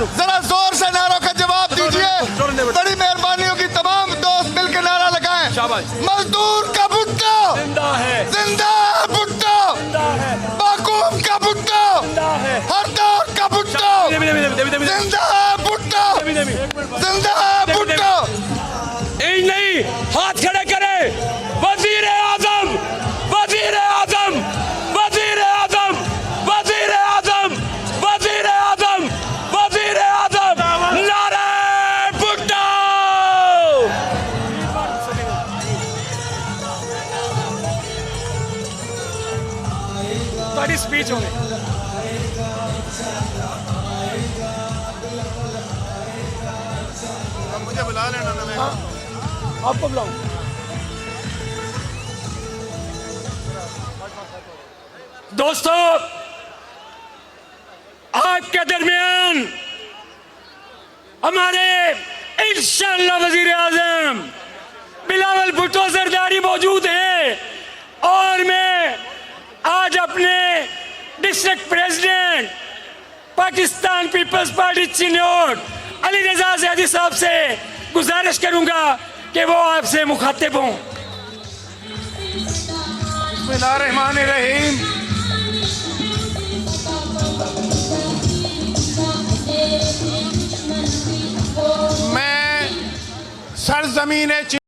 जरा जोर से नारों का जवाब दीजिए। बड़ी मेहरबानी होगी, तमाम दोस्त मिलकर नारा लगाएं। मजदूर का भुट्टा जिंदा है, जिंदा है भुट्टा, बाकूम का भुट्टा, हर दौर का भुट्टा, जिंदा है भुट्टा, जिंदा है भुट्टा। यही नहीं, हाथ खड़े करे वजीर आजम, वजीर आजम, वजीर आजम, वजीर आजम, वजीर आजम, वजीर आजम, नारे भुट्टो। बड़ी स्पीच हो रही, मुझे बुला लेना ना, मैं आपको बुलाऊं? दोस्तों, आपके दरमियान हमारे इंशाअल्लाह वजीर आजम बिलावल भुट्टो जरदारी मौजूद हैं और मैं आज अपने district president Pakistan Peoples Party Chiniot Ali Raza Zaidi sahab से गुजारिश करूंगा कि वो आपसे मुखातिब हों। बिस्मिल्लाहिर्रहमानिर्रहीम। मैं सरजमीन